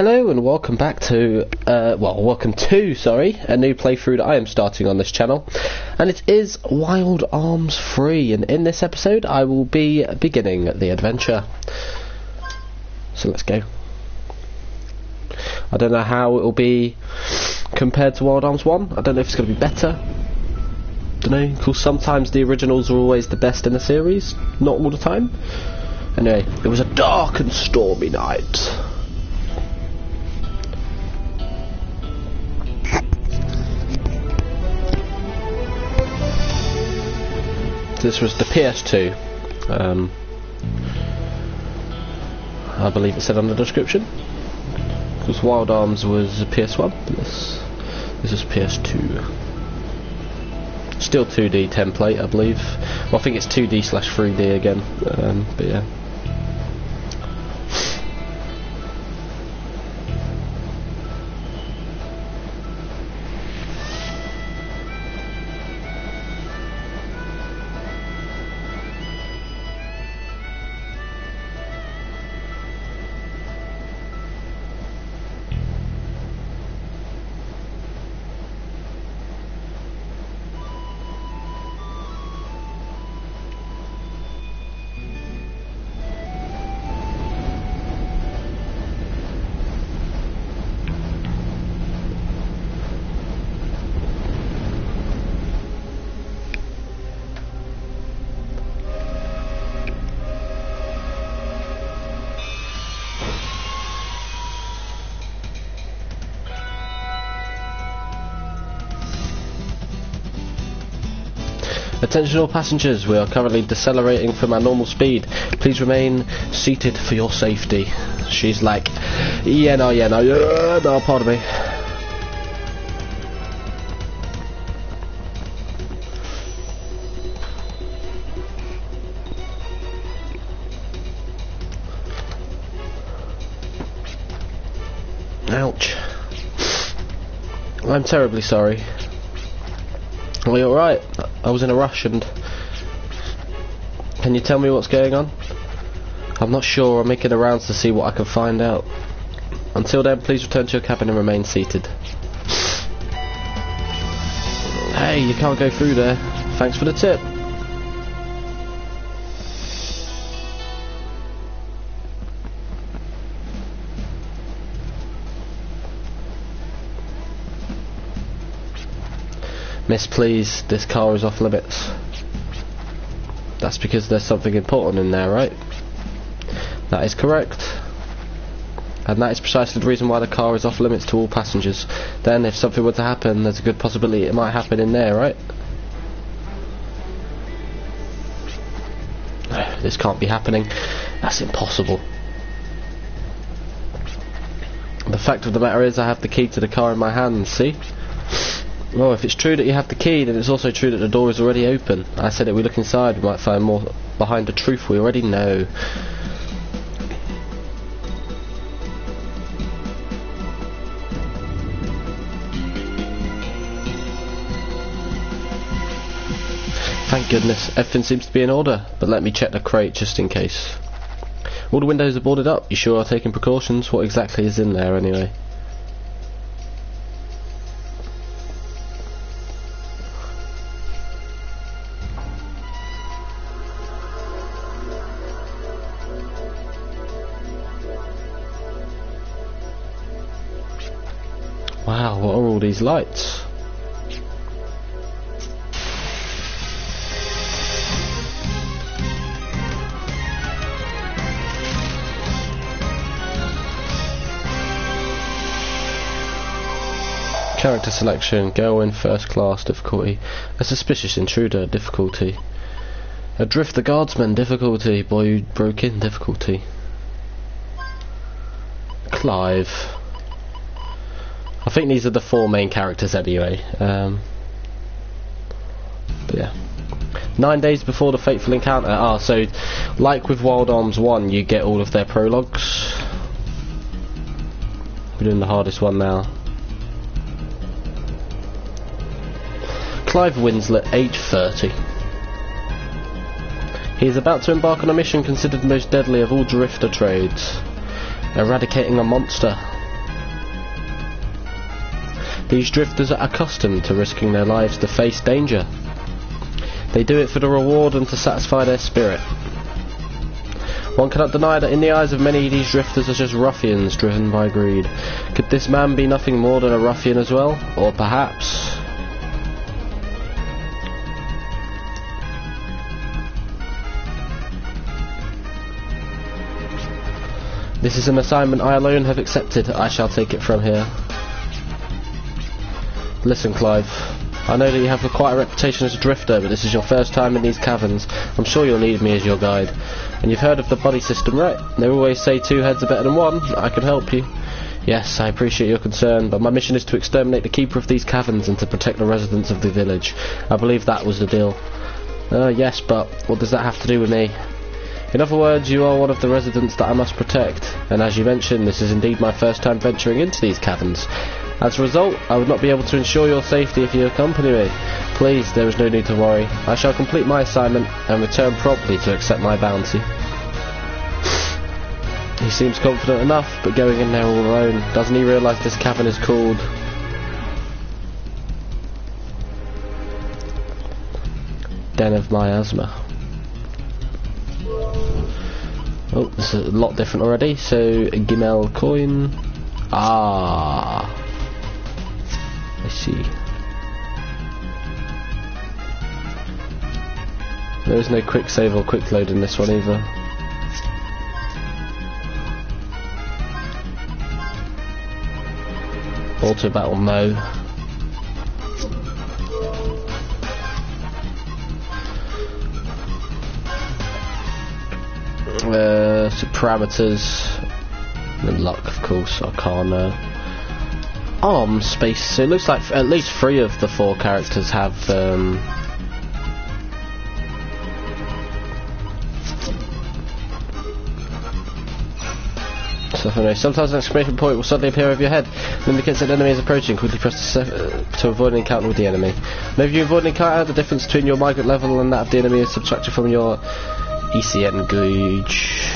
Hello and welcome back to, welcome to, a new playthrough that I am starting on this channel, and it is Wild Arms 3, and in this episode I will be beginning the adventure. So let's go. I don't know how it will be compared to Wild Arms 1, I don't know if it's going to be better, don't know, because sometimes the originals are always the best in the series, not all the time. Anyway, it was a dark and stormy night. This was the PS2. I believe it said on the description. Because Wild Arms was a PS1. This is PS2. Still 2D template, I believe. Well, I think it's 2D/3D again. But yeah. Attention all passengers, we are currently decelerating from our normal speed. Please remain seated for your safety. She's like, no, pardon me. Ouch. I'm terribly sorry. Are you alright? I was in a rush and... Can you tell me what's going on? I'm not sure, I'm making the rounds to see what I can find out. Until then, please return to your cabin and remain seated. Hey, you can't go through there. Thanks for the tip. Miss, please, this car is off limits. That's because there's something important in there, right? That is correct. And that is precisely the reason why the car is off limits to all passengers. Then, if something were to happen, there's a good possibility it might happen in there, right? This can't be happening. That's impossible. The fact of the matter is, I have the key to the car in my hand, see? Well, if it's true that you have the key, then it's also true that the door is already open. I said that we look inside, we might find more behind the truth we already know. Thank goodness, everything seems to be in order, but let me check the crate just in case. All the windows are boarded up, you sure are taking precautions? What exactly is in there anyway? Wow, what are all these lights? Character selection, go in first class difficulty. A suspicious intruder difficulty. Adrift the guardsman difficulty. Boy who broke in difficulty. Clive. I think these are the four main characters anyway. But yeah. 9 days before the fateful encounter. So like with Wild Arms 1, you get all of their prologues. We're doing the hardest one now. Clive Winslet, age 30. He is about to embark on a mission considered the most deadly of all drifter trades. Eradicating a monster. These drifters are accustomed to risking their lives to face danger. They do it for the reward and to satisfy their spirit. One cannot deny that in the eyes of many these drifters are just ruffians driven by greed. Could this man be nothing more than a ruffian as well? Or perhaps... This is an assignment I alone have accepted. I shall take it from here. Listen, Clive. I know that you have quite a reputation as a drifter, but this is your first time in these caverns. I'm sure you'll need me as your guide. And you've heard of the buddy system, right? They always say 2 heads are better than 1. I can help you. Yes, I appreciate your concern, but my mission is to exterminate the keeper of these caverns and to protect the residents of the village. I believe that was the deal. Yes, but what does that have to do with me? In other words, you are one of the residents that I must protect, and as you mentioned, this is indeed my first time venturing into these caverns. As a result, I would not be able to ensure your safety if you accompany me. Please, there is no need to worry. I shall complete my assignment and return promptly to accept my bounty. He seems confident enough, but going in there all alone, doesn't he realise this cavern is called... Den of Miasma. Oh, this is a lot different already. So, Gimel coin. Ah, I see. There is no quick save or quick load in this one either. Auto battle, no. So parameters and luck, of course. Arcana, arm space. So it looks like at least 3 of the 4 characters have sometimes an exclamation point will suddenly appear over your head and indicates that an enemy is approaching. Quickly press to avoid an encounter with the enemy. Whenever you avoid an encounter, the difference between your migrant level and that of the enemy is subtracted from your ECN gauge.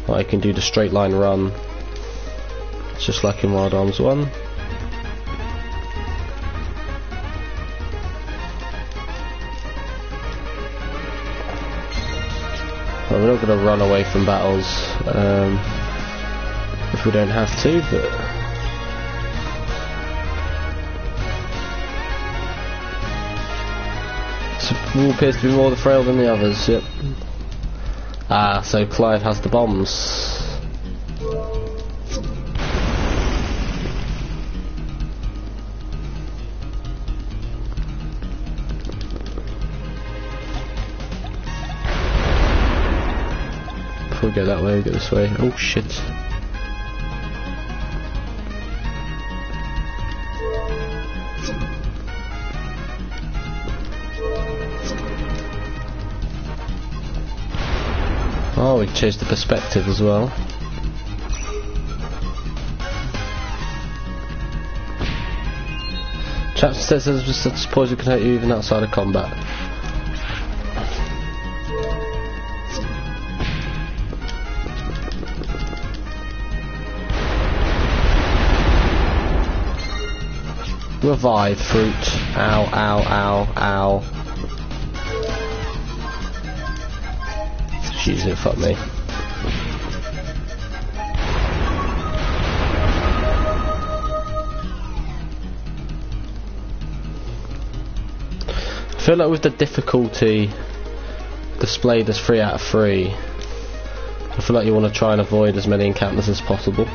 I can do the straight line run. It's just like in Wild Arms 1. Well, we're not going to run away from battles if we don't have to, but some appears to be more frail than the others. Yep. Ah, so Clive has the bombs. Before we go that way, we go this way. Oh shit. Oh, we changed the perspective as well. Chapter says such poison can hurt you even outside of combat. Revive fruit. Ow, ow, ow, ow. She's gonna fuck me. I feel like with the difficulty displayed as 3 out of 3, I feel like you want to try and avoid as many encounters as possible.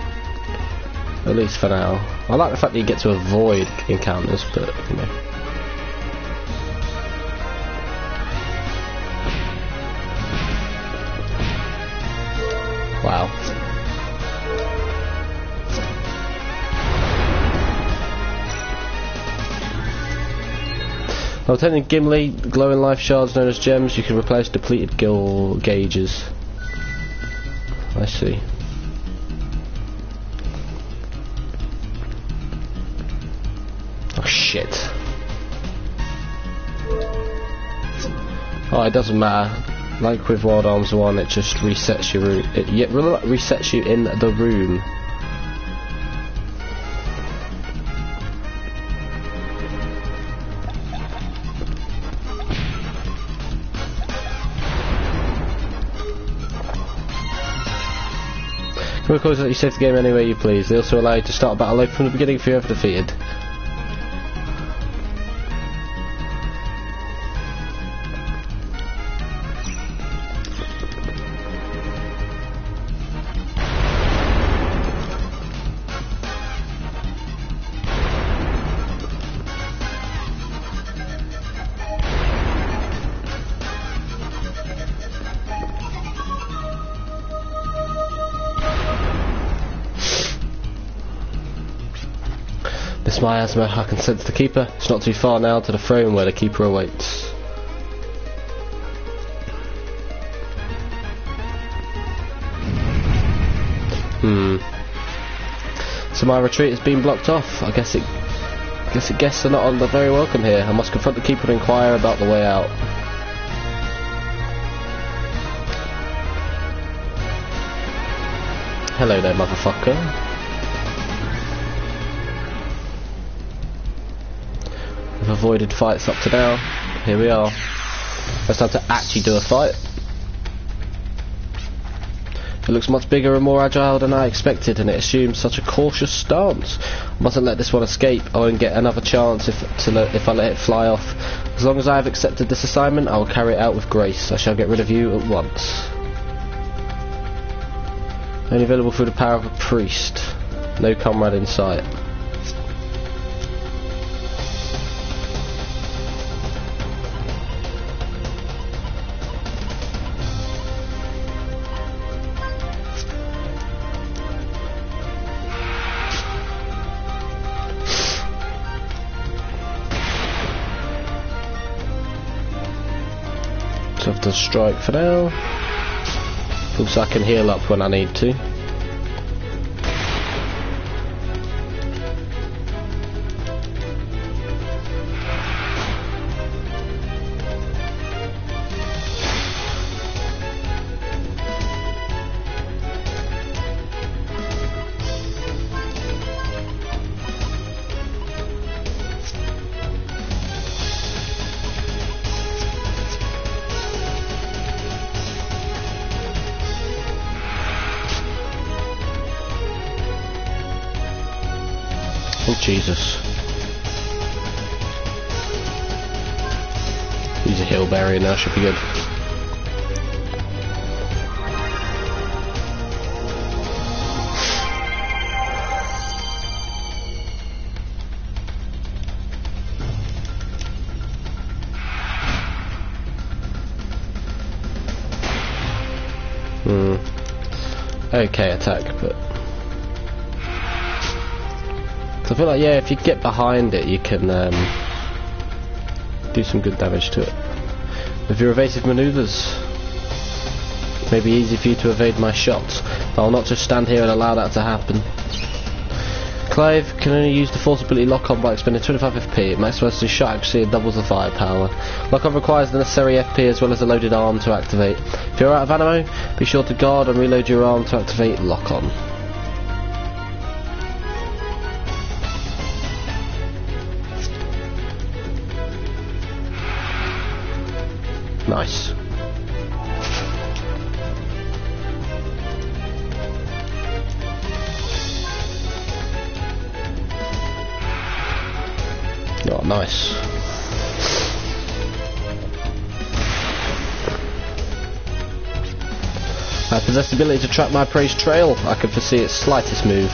At least for now. I like the fact that you get to avoid encounters, but you know. Wow. By obtaining Gimli, glowing life shards known as gems, you can replace depleted gil gauges. I see. Oh shit. Oh, it doesn't matter. Like with Wild Arms 1, it just resets your room. It resets you in the room. Chemicals let you save the game any way you please. They also allow you to start a battle from the beginning if you're ever defeated. This miasma, I can sense the Keeper. It's not too far now to the throne where the Keeper awaits. So my retreat has been blocked off. I guess the guests are not very welcome here. I must confront the Keeper and inquire about the way out. Hello there, motherfucker. We've avoided fights up to now. Here we are. It's time to actually do a fight. It looks much bigger and more agile than I expected, and it assumes such a cautious stance. I mustn't let this one escape. I won't get another chance if I let it fly off. As long as I have accepted this assignment, I will carry it out with grace. I shall get rid of you at once. Only available through the power of a priest. No comrade in sight. So I have to strike for now. Also I can heal up when I need to. Oh Jesus. Use a heal barrier now, should be good. Okay, attack, but I feel like, yeah, if you get behind it, you can do some good damage to it. With your evasive manoeuvres, it may be easy for you to evade my shots, but I'll not just stand here and allow that to happen. Clive can only use the force ability lock-on by expending 25 FP. It maximizes the shot accuracy and doubles the firepower. Lock-on requires the necessary FP as well as a loaded arm to activate. If you're out of ammo, be sure to guard and reload your arm to activate lock-on. Nice. Oh, nice. I possess the ability to track my prey's trail. I can foresee its slightest move.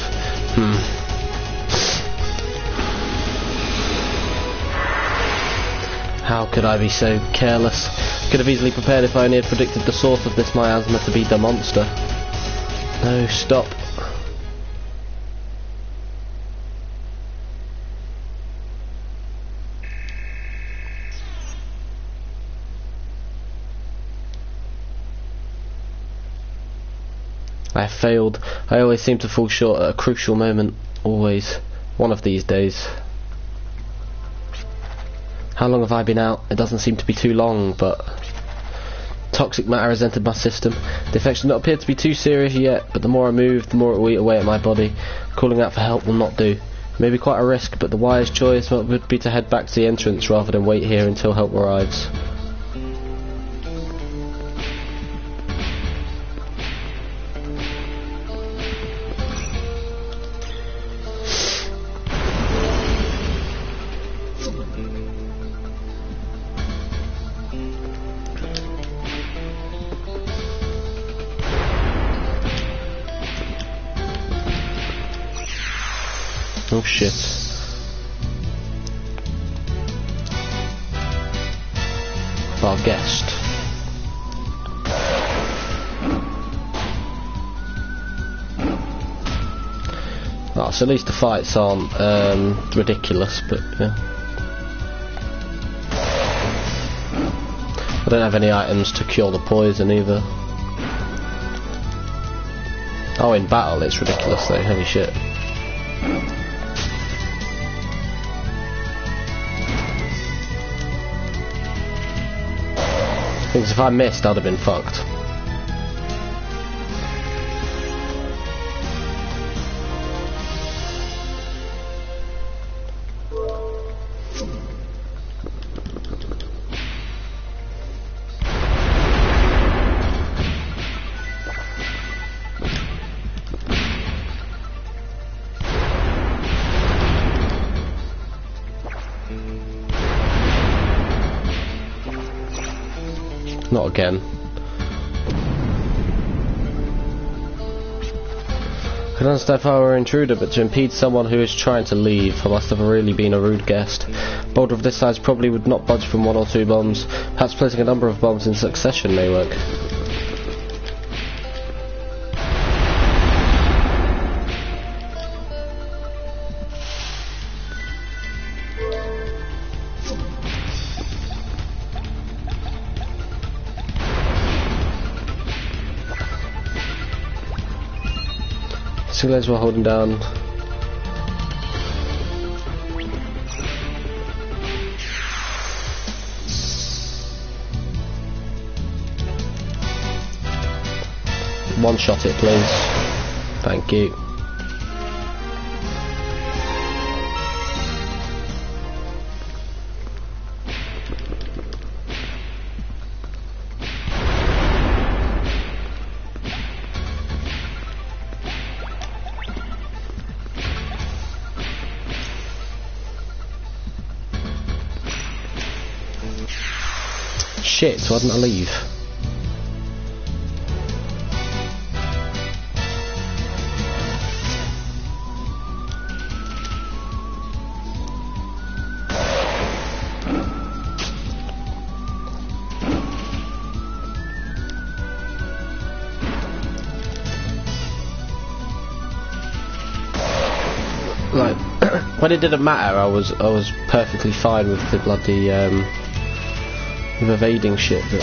How could I be so careless? Could have easily prepared if I only had predicted the source of this miasma to be the monster. No, stop. I have failed. I always seem to fall short at a crucial moment. Always. One of these days. How long have I been out? It doesn't seem to be too long, but toxic matter has entered my system. The effects do not appear to be too serious yet, but the more I move, the more it will eat away at my body. Calling out for help will not do. It may be quite a risk, but the wise choice would be to head back to the entrance rather than wait here until help arrives. Oh shit. Our guest. Oh, so at least the fights aren't ridiculous, but yeah. I don't have any items to cure the poison either. Oh, in battle it's ridiculous though, holy shit. Because if I missed, I'd have been fucked. Not again. I can understand if I were an intruder, but to impede someone who is trying to leave, I must have really been a rude guest. A boulder of this size probably would not budge from 1 or 2 bombs. Perhaps placing a number of bombs in succession may work. Two legs while holding down. One shot it, please. Thank you. Shit, why didn't I leave? Like, when it didn't matter, I was perfectly fine with the bloody with evading shit, but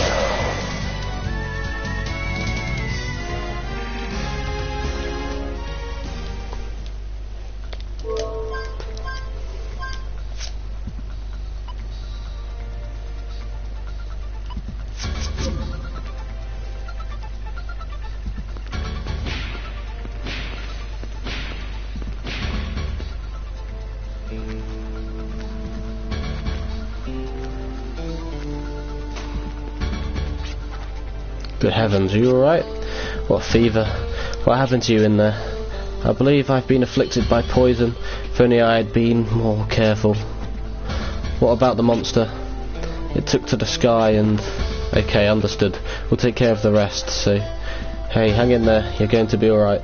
good heavens, are you alright? What fever? What happened to you in there? I believe I've been afflicted by poison. If only I had been more careful. What about the monster? It took to the sky and... Okay, understood. We'll take care of the rest, so... Hey, hang in there. You're going to be alright.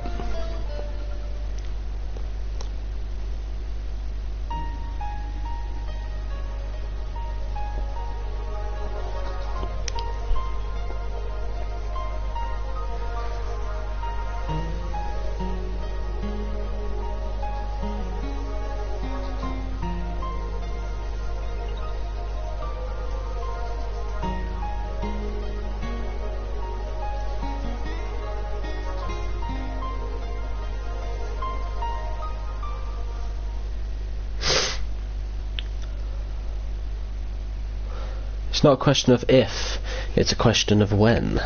It's not a question of if, it's a question of when.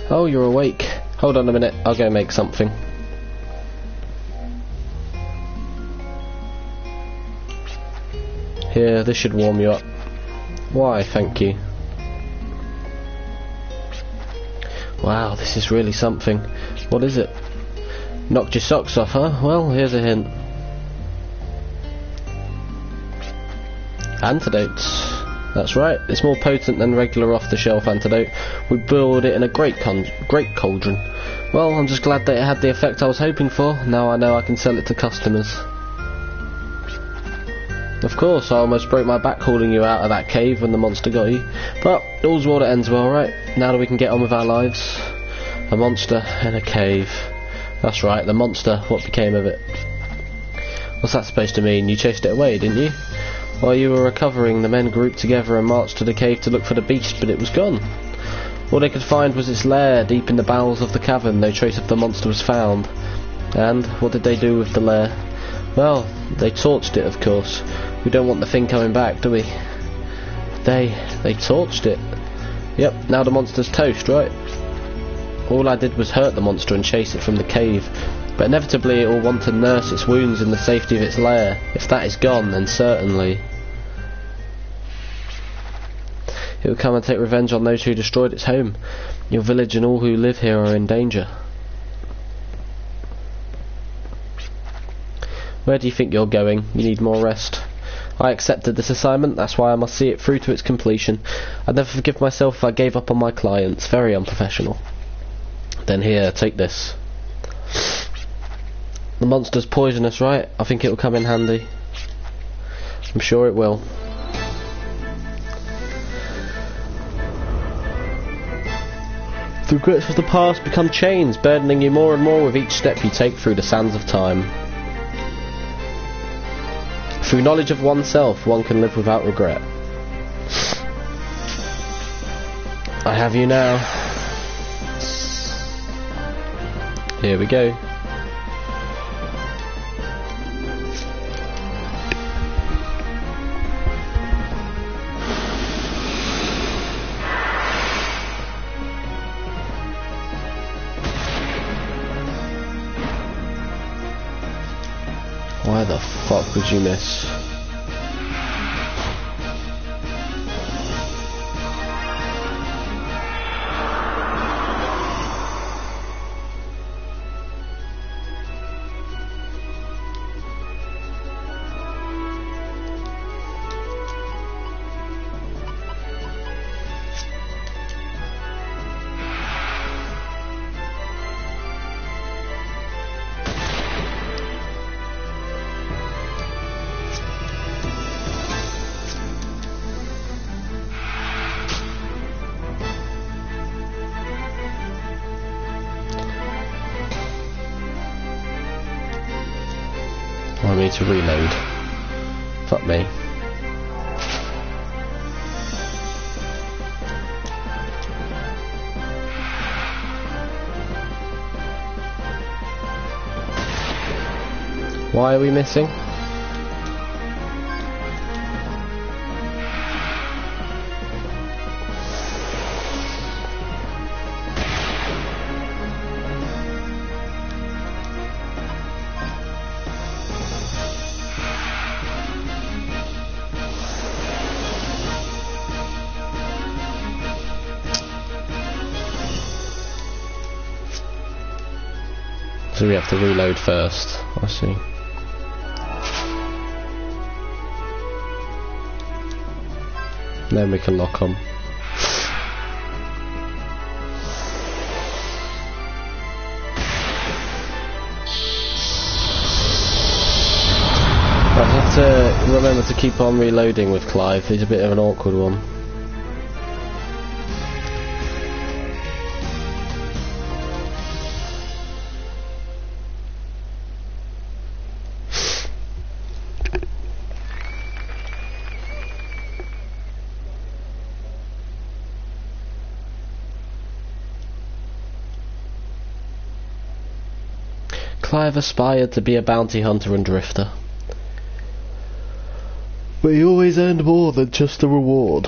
Oh, you're awake. Hold on a minute, I'll go make something. Here, this should warm you up. Why, thank you. Wow, this is really something. What is it? Knocked your socks off, huh? Well, here's a hint. Antidotes. That's right, it's more potent than regular off-the-shelf antidote. We boiled it in a great cauldron. Well, I'm just glad that it had the effect I was hoping for. Now I know I can sell it to customers. Of course, I almost broke my back hauling you out of that cave when the monster got you. But all's well that ends well, right? Now that we can get on with our lives. A monster in a cave. That's right, the monster. What became of it? What's that supposed to mean? You chased it away, didn't you? While you were recovering, the men grouped together and marched to the cave to look for the beast, but it was gone. All they could find was its lair deep in the bowels of the cavern. No trace of the monster was found. And what did they do with the lair? Well, they torched it, of course. We don't want the thing coming back, do we? They torched it. Yep, now the monster's toast, right? All I did was hurt the monster and chase it from the cave. But inevitably it will want to nurse its wounds in the safety of its lair. If that is gone, then certainly it will come and take revenge on those who destroyed its home. Your village and all who live here are in danger. Where do you think you're going? You need more rest. I accepted this assignment, that's why I must see it through to its completion. I'd never forgive myself if I gave up on my clients. Very unprofessional. Then here, take this. The monster's poisonous, right? I think it'll come in handy. I'm sure it will. The regrets of the past become chains, burdening you more and more with each step you take through the sands of time. Through knowledge of oneself, one can live without regret. I have you now. Here we go. Why the fuck would you miss? I need to reload. Fuck me. Why are we missing? So we have to reload first. I see. Then we can lock on. I have to remember to keep on reloading with Clive. He's a bit of an awkward one. Clive aspired to be a bounty hunter and drifter, but he always earned more than just the reward.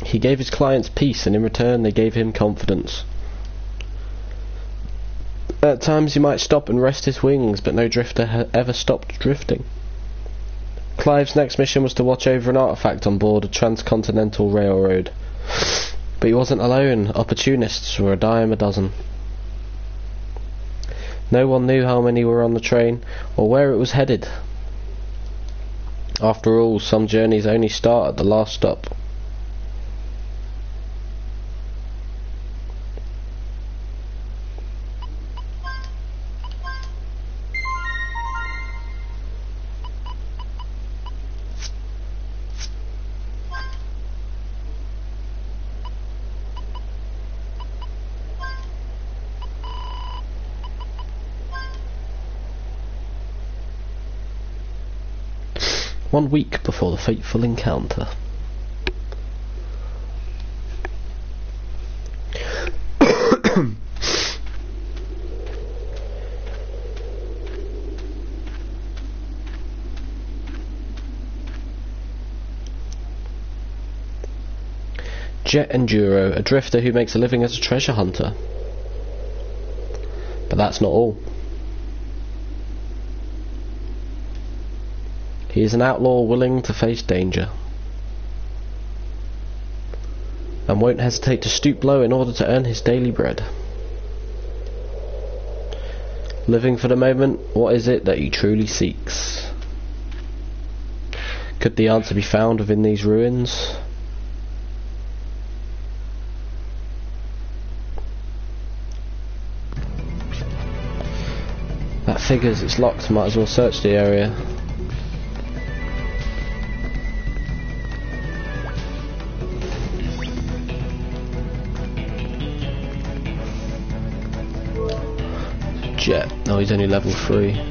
He gave his clients peace, and in return they gave him confidence. At times he might stop and rest his wings, but no drifter ever stopped drifting. Clive's next mission was to watch over an artifact on board a transcontinental railroad. But he wasn't alone. Opportunists were a dime a dozen. No one knew how many were on the train, or where it was headed. After all, some journeys only start at the last stop. One week before the fateful encounter. Jet Enduro, a drifter who makes a living as a treasure hunter. But that's not all. He is an outlaw willing to face danger, and won't hesitate to stoop low in order to earn his daily bread. Living for the moment, what is it that he truly seeks? Could the answer be found within these ruins? That figures, it's locked, might as well search the area. Jet. No, he's only level 3.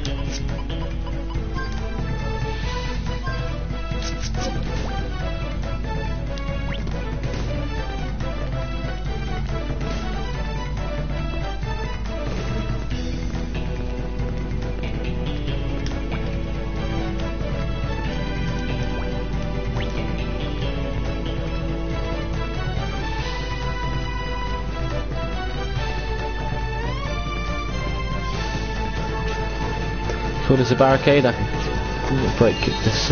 Cool, there's a barricade. I can break this.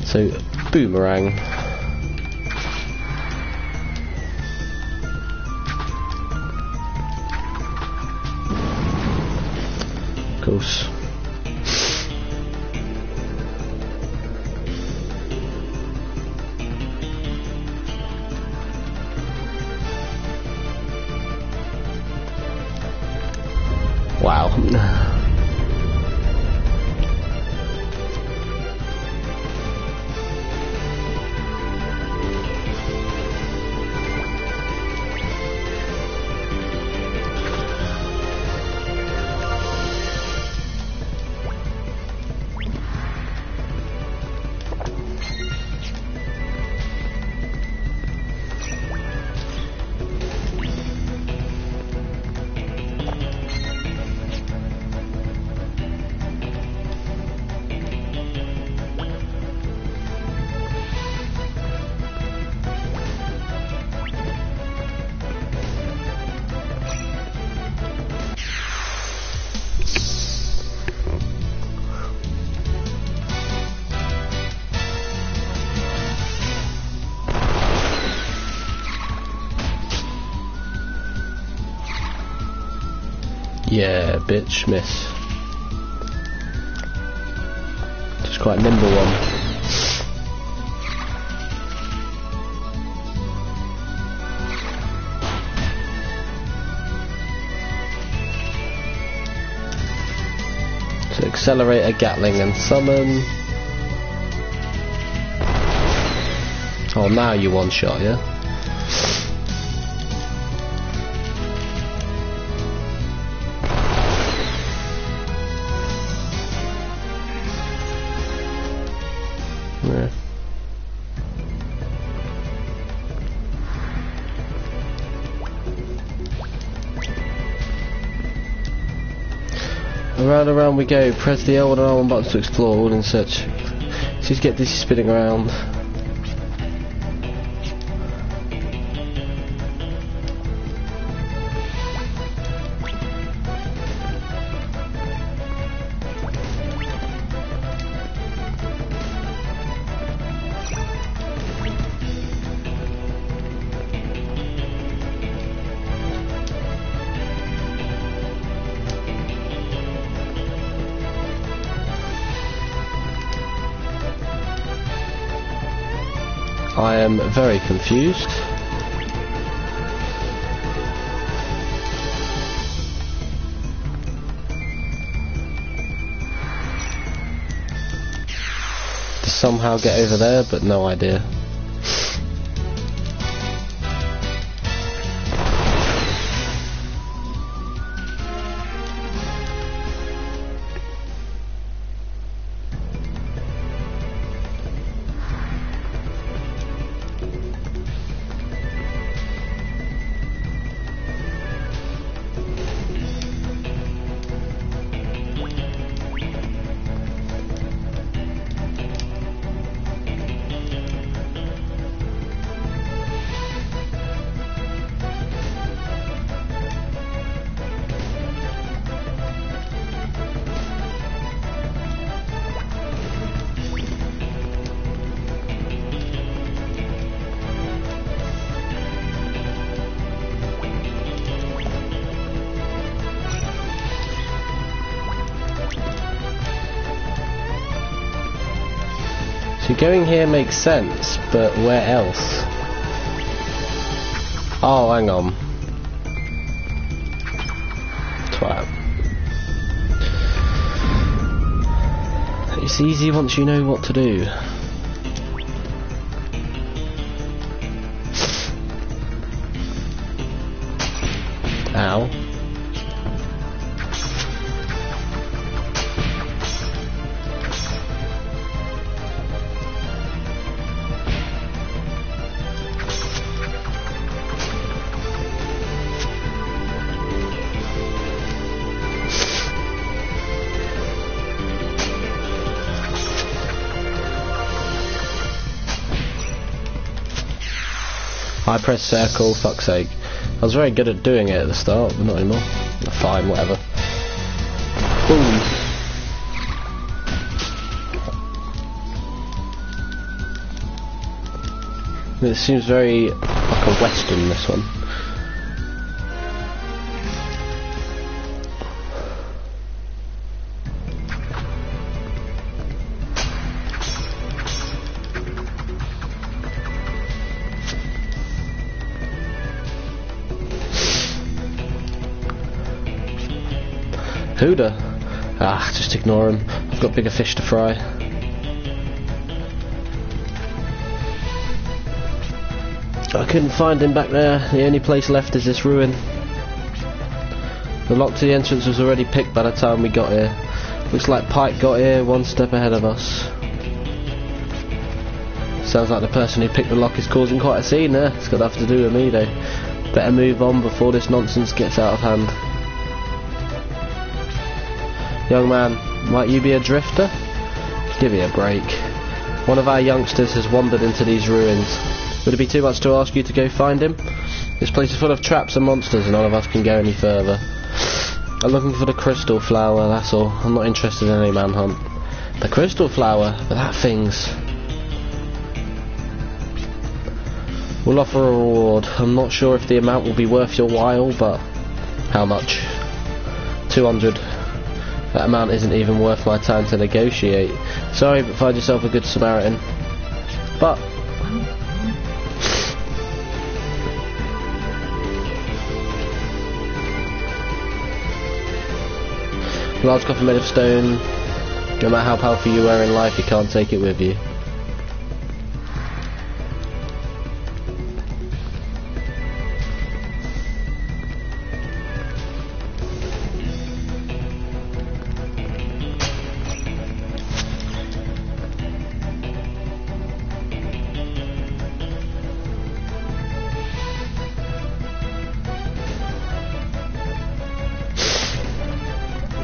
So, boomerang. Of course. Wow. Yeah, bitch, miss. Just quite a nimble one. So accelerator, Gatling and summon. Oh, now you one shot, yeah? Yeah. Around and around we go. Press the L and R1 buttons to explore, all in search. Just get this spinning around. I am very confused. To somehow get over there, but no idea. So going here makes sense, but where else? Oh, hang on. Twat. It's easy once you know what to do. Ow. I pressed circle, fuck's sake. I was very good at doing it at the start, but not anymore. Fine, whatever. Boom. It seems very like a western, this one. Huda? Ah, just ignore him. I've got bigger fish to fry. I couldn't find him back there. The only place left is this ruin. The lock to the entrance was already picked by the time we got here. Looks like Pike got here one step ahead of us. Sounds like the person who picked the lock is causing quite a scene there. It's got nothing to do with me though. Better move on before this nonsense gets out of hand. Young man, might you be a drifter? Give me a break. One of our youngsters has wandered into these ruins. Would it be too much to ask you to go find him? This place is full of traps and monsters and none of us can go any further. I'm looking for the crystal flower, that's all. I'm not interested in any manhunt. The crystal flower? But that thing's... We'll offer a reward. I'm not sure if the amount will be worth your while, but... How much? 200. That amount isn't even worth my time to negotiate. Sorry, but find yourself a good Samaritan. But... large coffin made of stone. No matter how powerful you are in life, you can't take it with you.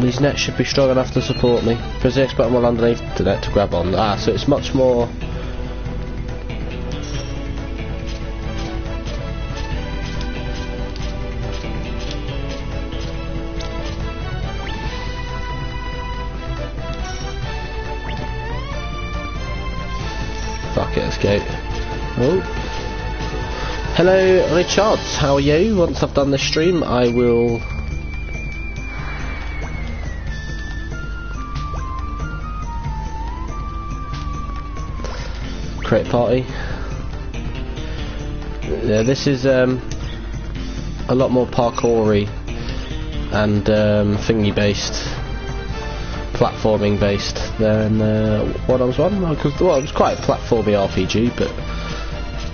These nets should be strong enough to support me. Press the X button while underneath the net to grab on. Ah, so it's much more... Fuck it, let's go. Oh. Hello, Richards, how are you? Once I've done this stream, I will... create party. Yeah, this is a lot more parkoury and thingy based, platforming based than Wild Arms 1. Well, it was quite a platformy RPG, but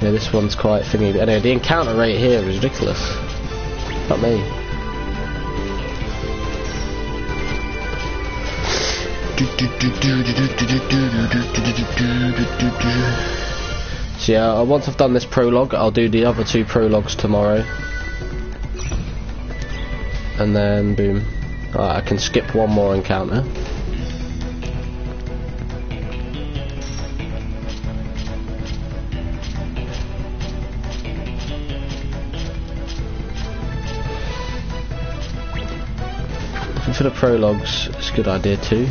yeah, this one's quite thingy. Anyway, the encounter rate here is ridiculous. Not me. So yeah, once I've done this prologue, I'll do the other 2 prologues tomorrow, and then boom, I can skip one more encounter. For the prologues, it's a good idea too.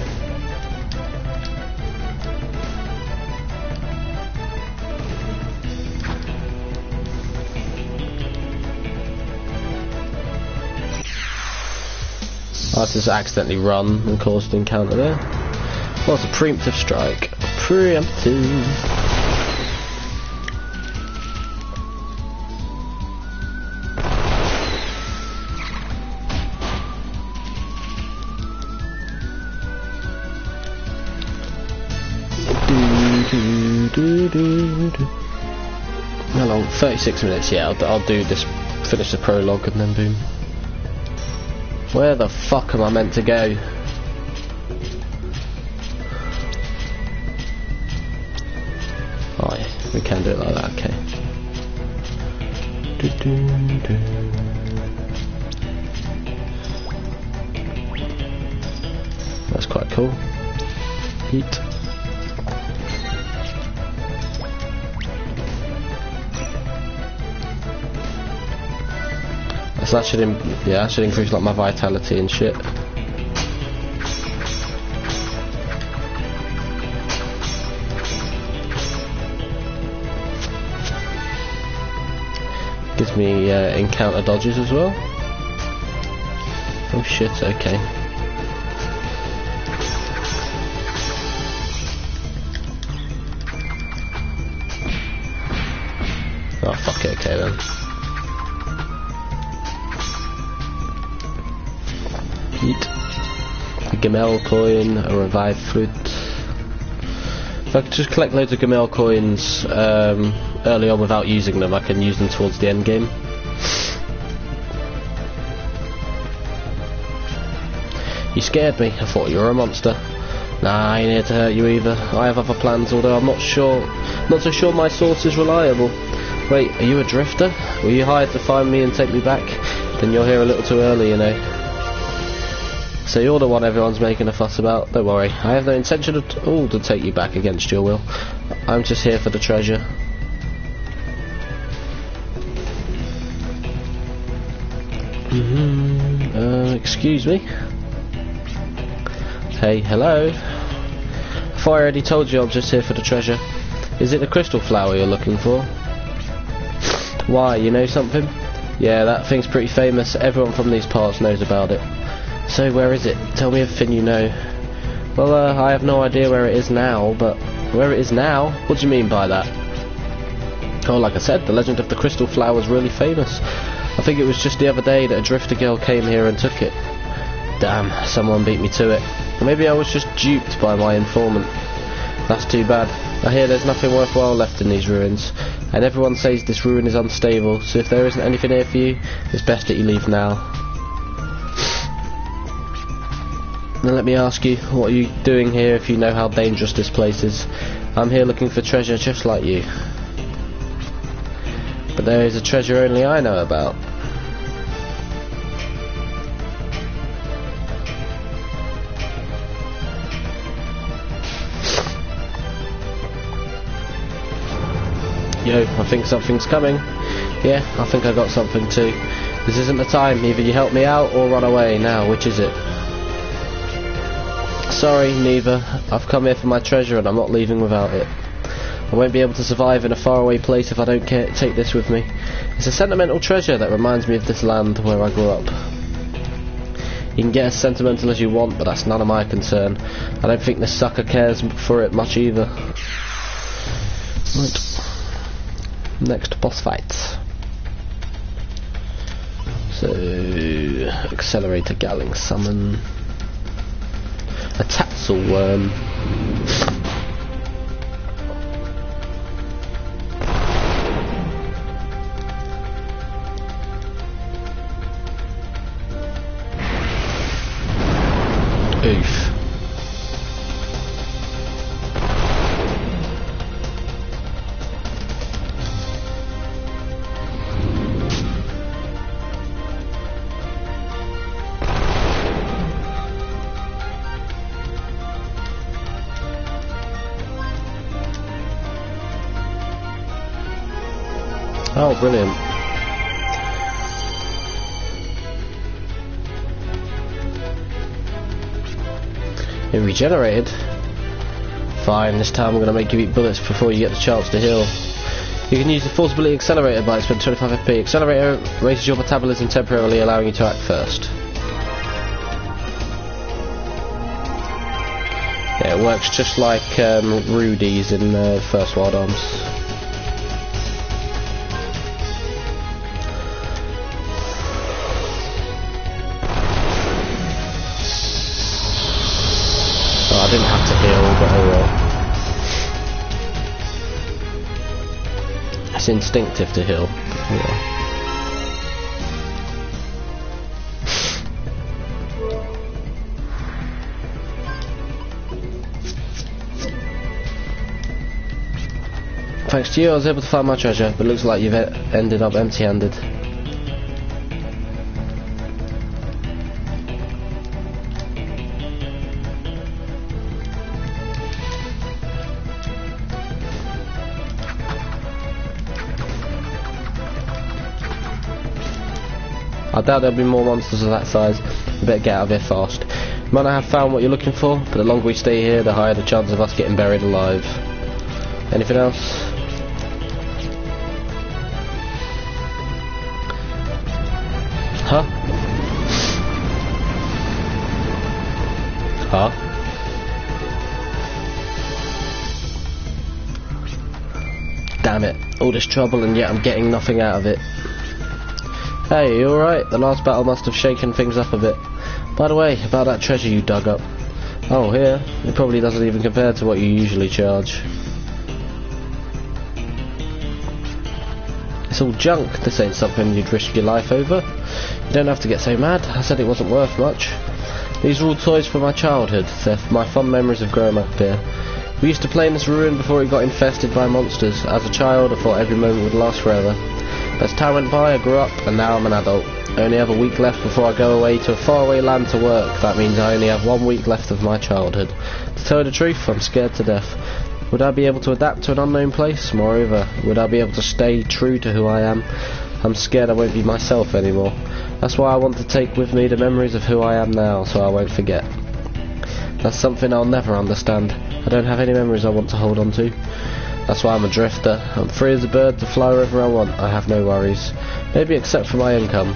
I just accidentally run and caused an encounter there. Well, it's a preemptive strike. Preemptive. How long? 36 minutes, yeah, I'll do this, finish the prologue and then boom. Where the fuck am I meant to go? Oh yeah, we can do it like that, okay. That's quite cool. Heat. So that should, that should increase like my vitality and shit. Gives me encounter dodges as well. Oh shit, okay. Oh fuck it, okay then. A Gamel coin, a revived flute. If I could just collect loads of Gamel coins early on without using them, I can use them towards the end game. You scared me, I thought you were a monster. Nah, I ain't here to hurt you either. I have other plans, although I'm not so sure my source is reliable. Wait, are you a drifter? Were you hired to find me and take me back? Then you're here a little too early, you know. So you're the one everyone's making a fuss about. Don't worry, I have no intention at all to take you back against your will. I'm just here for the treasure. Excuse me? Hey, hello? If I already told you I'm just here for the treasure. Is it the crystal flower you're looking for? Why, you know something? Yeah, that thing's pretty famous. Everyone from these parts knows about it. So where is it? Tell me everything you know. Well, I have no idea where it is now, but... Where it is now? What do you mean by that? Oh, like I said, the legend of the crystal flower is really famous. I think it was just the other day that a drifter girl came here and took it. Damn, someone beat me to it. Or maybe I was just duped by my informant. That's too bad. I hear there's nothing worthwhile left in these ruins, and everyone says this ruin is unstable, so if there isn't anything here for you, it's best that you leave now. Now let me ask you, what are you doing here if you know how dangerous this place is? I'm here looking for treasure just like you. But there is a treasure only I know about. Yo, I think something's coming. Yeah, I think I got something too. This isn't the time. Either you help me out or run away. Now, which is it? Sorry, neither. I've come here for my treasure and I'm not leaving without it. I won't be able to survive in a faraway place if I don't take this with me. It's a sentimental treasure that reminds me of this land where I grew up. You can get as sentimental as you want, but that's none of my concern. I don't think this sucker cares for it much either. Right. Next boss fight. So, Accelerator Galling Summon. A Tassel Worm. Oof. Oh, brilliant. It regenerated. Fine, this time I'm going to make you eat bullets before you get the chance to heal. You can use the Force Ability Accelerator by spend 25 FP. Accelerator raises your metabolism temporarily, allowing you to act first. Yeah, it works just like Rudy's in First Wild Arms. I didn't have to heal, but oh well. It's instinctive to heal. Yeah. Thanks to you, I was able to find my treasure, but it looks like you've ended up empty-handed. I doubt there'll be more monsters of that size. You better get out of here fast. You might not have found what you're looking for, but the longer we stay here, the higher the chance of us getting buried alive. Anything else? Huh? Huh? Damn it. All this trouble and yet I'm getting nothing out of it. Hey, you alright? The last battle must have shaken things up a bit. By the way, about that treasure you dug up. Oh, here? It probably doesn't even compare to what you usually charge. It's all junk. This ain't something you'd risk your life over. You don't have to get so mad. I said it wasn't worth much. These are all toys from my childhood. They're my fond memories of growing up here. We used to play in this ruin before it got infested by monsters. As a child, I thought every moment would last forever. As time went by, I grew up, and now I'm an adult. I only have a week left before I go away to a faraway land to work. That means I only have 1 week left of my childhood. To tell you the truth, I'm scared to death. Would I be able to adapt to an unknown place? Moreover, would I be able to stay true to who I am? I'm scared I won't be myself anymore. That's why I want to take with me the memories of who I am now, so I won't forget. That's something I'll never understand. I don't have any memories I want to hold on to. That's why I'm a drifter. I'm free as a bird to fly wherever I want. I have no worries. Maybe except for my income.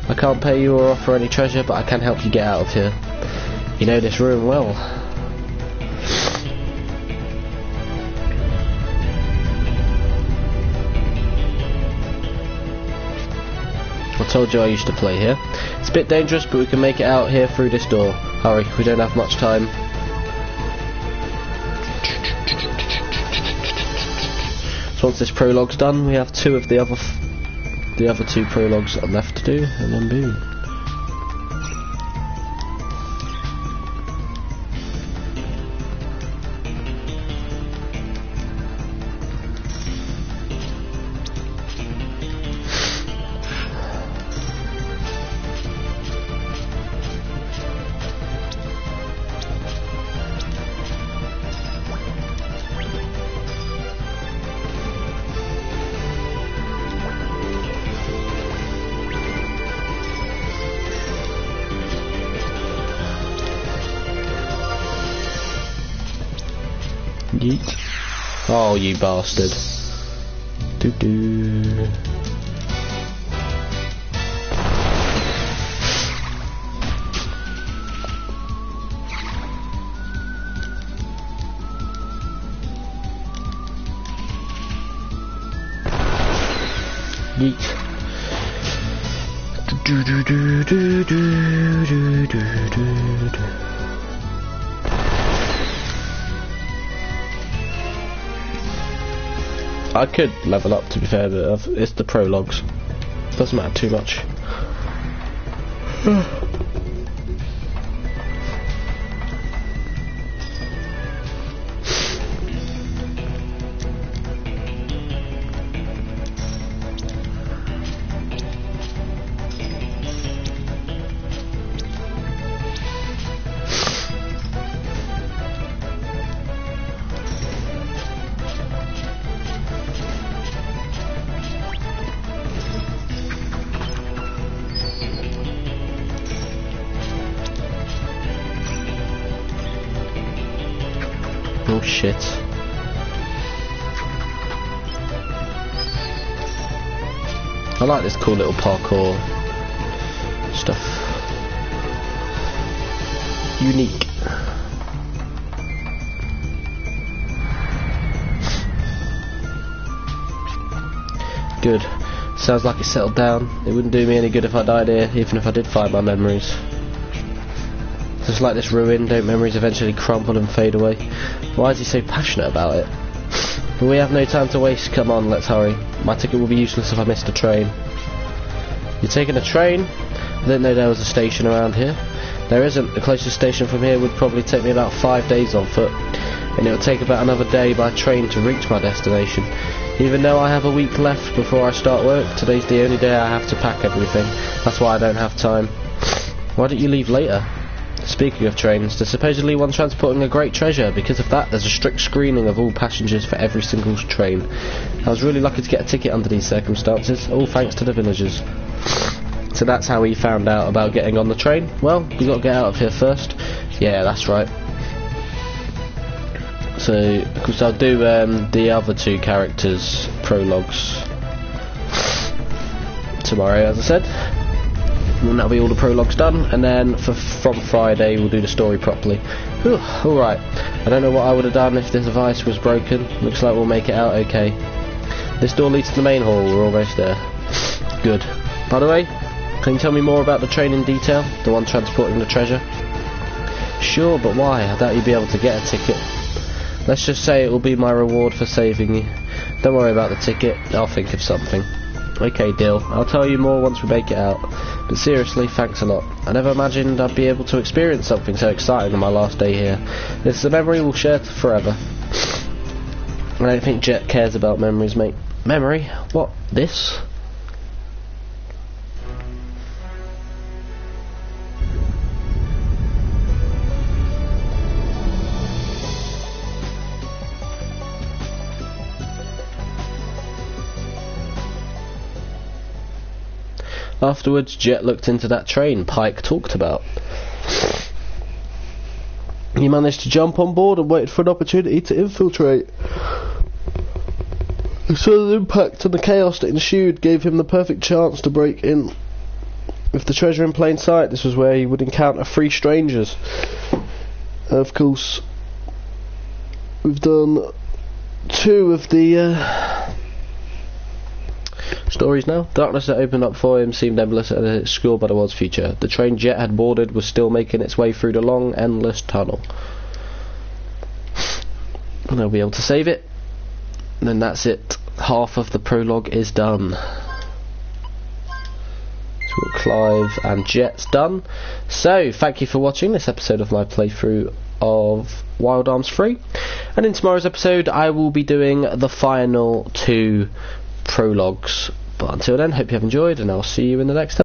I can't pay you or offer any treasure, but I can help you get out of here. You know this ruin well. I told you I used to play here. It's a bit dangerous, but we can make it out here through this door. Hurry, we don't have much time. Once this prologue's done, we have two of the other two prologues that are left to do, and then boom. Yeet. Oh, you bastard. Doo-doo. Yeet. Do do do do do do do do do. I could level up, to be fair, but it's the prologues. Doesn't matter too much. Oh shit. I like this cool little parkour stuff. Unique. Good. Sounds like it's settled down. It wouldn't do me any good if I died here, even if I did find my memories. Just like this ruin, don't memories eventually crumble and fade away? Why is he so passionate about it? But we have no time to waste, come on, let's hurry. My ticket will be useless if I missed a train. You're taking a train? I didn't know there was a station around here. There isn't. The closest station from here would probably take me about 5 days on foot, and it would take about another day by train to reach my destination. Even though I have a week left before I start work, today's the only day I have to pack everything. That's why I don't have time. Why don't you leave later? Speaking of trains, there's supposedly one transporting a great treasure. Because of that, there's a strict screening of all passengers for every single train. I was really lucky to get a ticket under these circumstances, all thanks to the villagers. So that's how he found out about getting on the train. Well, we got to get out of here first. Yeah, that's right. So, of course, I'll do the other two characters' prologues tomorrow, as I said. And that'll be all the prologues done, and then from Friday we'll do the story properly. Alright, I don't know what I would have done if this device was broken. Looks like we'll make it out okay. This door leads to the main hall, we're almost there. Good. By the way, can you tell me more about the train in detail? The one transporting the treasure? Sure, but why? I doubt you'd be able to get a ticket. Let's just say it will be my reward for saving you. Don't worry about the ticket, I'll think of something. Okay, deal. I'll tell you more once we make it out. But seriously, thanks a lot. I never imagined I'd be able to experience something so exciting on my last day here. This is a memory we'll share forever. I don't think Jet cares about memories, mate. Memory? What? This? Afterwards, Jet looked into that train Pike talked about. He managed to jump on board and waited for an opportunity to infiltrate. The sudden impact and the chaos that ensued gave him the perfect chance to break in. With the treasure in plain sight, this was where he would encounter 3 strangers. Of course, we've done 2 of the stories now. Darkness that opened up for him seemed endless and obscured by the world's future. The train Jet had boarded was still making its way through the long, endless tunnel. And they'll be able to save it. And then that's it. Half of the prologue is done. So Clive and Jet's done. So, thank you for watching this episode of my playthrough of Wild Arms 3. And in tomorrow's episode, I will be doing the final 2 prologues. But until then, hope you have enjoyed, and I'll see you in the next episode.